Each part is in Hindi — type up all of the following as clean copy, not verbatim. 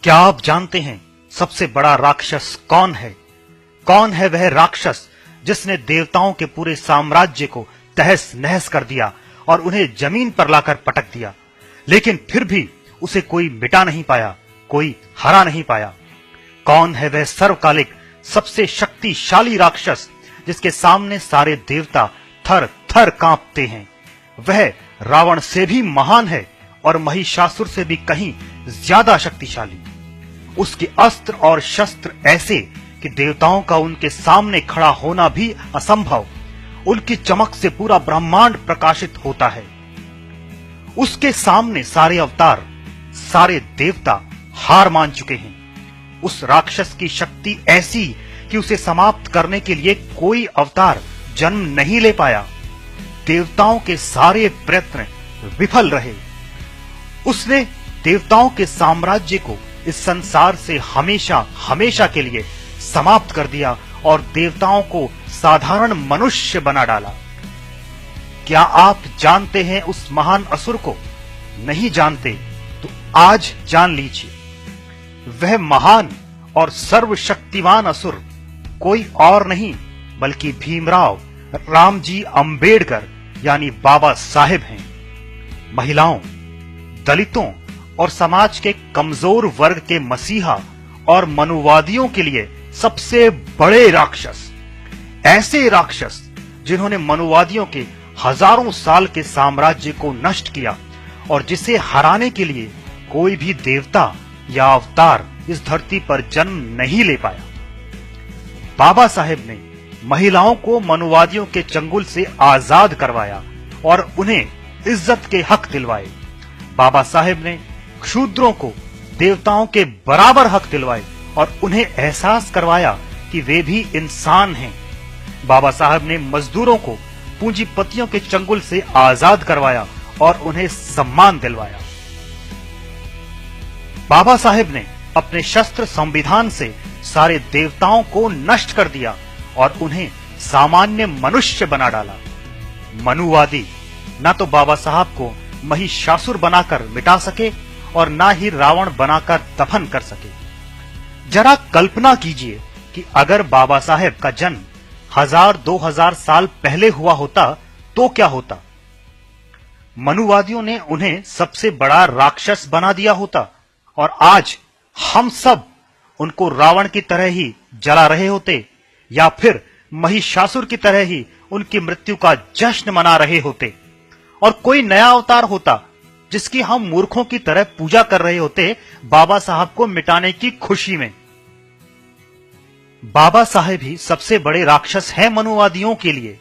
क्या आप जानते हैं सबसे बड़ा राक्षस कौन है? कौन है वह राक्षस जिसने देवताओं के पूरे साम्राज्य को तहस नहस कर दिया और उन्हें जमीन पर लाकर पटक दिया, लेकिन फिर भी उसे कोई मिटा नहीं पाया, कोई हरा नहीं पाया? कौन है वह सर्वकालिक सबसे शक्तिशाली राक्षस जिसके सामने सारे देवता थर थर कांपते हैं? वह रावण से भी महान है और महिषासुर से भी कहीं ज्यादा शक्तिशाली। उसके अस्त्र और शस्त्र ऐसे कि देवताओं का उनके सामने खड़ा होना भी असंभव। उनकी चमक से पूरा ब्रह्मांड प्रकाशित होता है। उसके सामने सारे अवतार, सारे देवता हार मान चुके हैं। उस राक्षस की शक्ति ऐसी कि उसे समाप्त करने के लिए कोई अवतार जन्म नहीं ले पाया। देवताओं के सारे प्रयत्न विफल रहे। उसने देवताओं के साम्राज्य को इस संसार से हमेशा हमेशा के लिए समाप्त कर दिया और देवताओं को साधारण मनुष्य बना डाला। क्या आप जानते हैं उस महान असुर को? नहीं जानते तो आज जान लीजिए। वह महान और सर्वशक्तिमान असुर कोई और नहीं बल्कि भीमराव रामजी अंबेडकर यानी बाबा साहेब हैं। महिलाओं, दलितों और समाज के कमजोर वर्ग के मसीहा और मनुवादियों के लिए सबसे बड़े राक्षस, ऐसे राक्षस जिन्होंने मनुवादियों के हजारों साल के साम्राज्य को नष्ट किया और जिसे हराने के लिए कोई भी देवता या अवतार इस धरती पर जन्म नहीं ले पाया। बाबा साहेब ने महिलाओं को मनुवादियों के चंगुल से आजाद करवाया और उन्हें इज्जत के हक दिलवाए। बाबा साहेब ने शूद्रों को देवताओं के बराबर हक दिलवाए और उन्हें एहसास करवाया कि वे भी इंसान हैं। बाबा साहब ने मजदूरों को पूंजीपतियों के चंगुल से आजाद करवाया और उन्हें सम्मान दिलवाया। बाबा साहेब ने अपने शस्त्र संविधान से सारे देवताओं को नष्ट कर दिया और उन्हें सामान्य मनुष्य बना डाला। मनुवादी न तो बाबा साहब को महिषासुर बनाकर मिटा सके और ना ही रावण बनाकर दफन कर सके। जरा कल्पना कीजिए कि अगर बाबा साहेब का जन्म 1000-2000 साल पहले हुआ होता तो क्या होता? मनुवादियों ने उन्हें सबसे बड़ा राक्षस बना दिया होता और आज हम सब उनको रावण की तरह ही जला रहे होते या फिर महिषासुर की तरह ही उनकी मृत्यु का जश्न मना रहे होते और कोई नया अवतार होता जिसकी हम मूर्खों की तरह पूजा कर रहे होते बाबा साहब को मिटाने की खुशी में। बाबा साहेब ही सबसे बड़े राक्षस हैं मनुवादियों के लिए।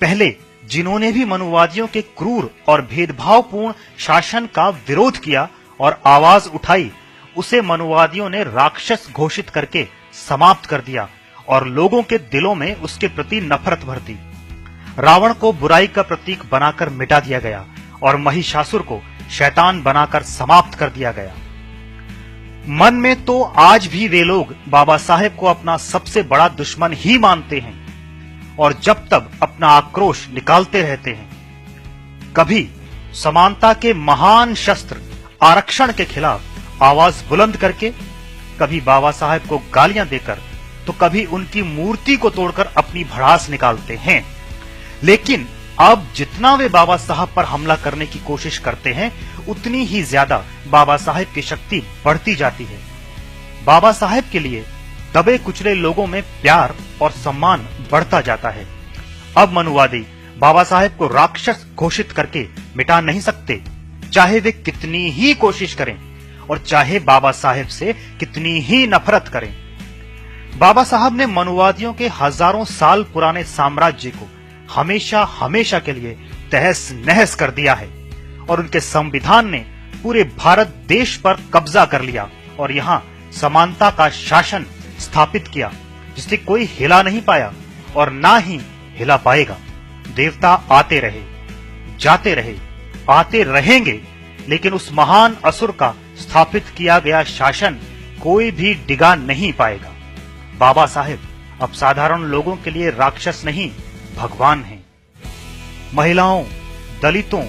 पहले जिन्होंने भी मनुवादियों के क्रूर और भेदभावपूर्ण शासन का विरोध किया और आवाज उठाई, उसे मनुवादियों ने राक्षस घोषित करके समाप्त कर दिया और लोगों के दिलों में उसके प्रति नफरत भर दी। रावण को बुराई का प्रतीक बनाकर मिटा दिया गया और महिषासुर को शैतान बनाकर समाप्त कर दिया गया। मन में तो आज भी वे लोग बाबा साहेब को अपना सबसे बड़ा दुश्मन ही मानते हैं और जब तक अपना आक्रोश निकालते रहते हैं। कभी समानता के महान शस्त्र आरक्षण के खिलाफ आवाज बुलंद करके, कभी बाबा साहेब को गालियां देकर, तो कभी उनकी मूर्ति को तोड़कर अपनी भड़ास निकालते हैं। लेकिन अब जितना वे बाबा साहब पर हमला करने की कोशिश करते हैं उतनी ही ज्यादा बाबा साहेब की शक्ति बढ़ती जाती है। बाबा साहेब के लिए दबे कुचले लोगों में प्यार और सम्मान बढ़ता जाता है। अब मनुवादी बाबा साहेब को राक्षस घोषित करके मिटा नहीं सकते, चाहे वे कितनी ही कोशिश करें और चाहे बाबा साहेब से कितनी ही नफरत करें। बाबा साहब ने मनुवादियों के हजारों साल पुराने साम्राज्य को हमेशा हमेशा के लिए तहस नहस कर दिया है और उनके संविधान ने पूरे भारत देश पर कब्जा कर लिया और यहाँ समानता का शासन स्थापित किया जिससे कोई हिला नहीं पाया और ना ही हिला पाएगा। देवता आते रहे, जाते रहे, आते रहेंगे, लेकिन उस महान असुर का स्थापित किया गया शासन कोई भी डिगा नहीं पाएगा। बाबा साहेब अब साधारण लोगों के लिए राक्षस नहीं, भगवान हैं। महिलाओं, दलितों,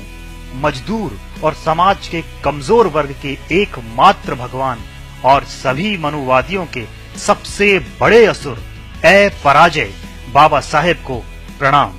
मजदूर और समाज के कमजोर वर्ग के एकमात्र भगवान और सभी मनुवादियों के सबसे बड़े असुर ए पराजय बाबा साहेब को प्रणाम।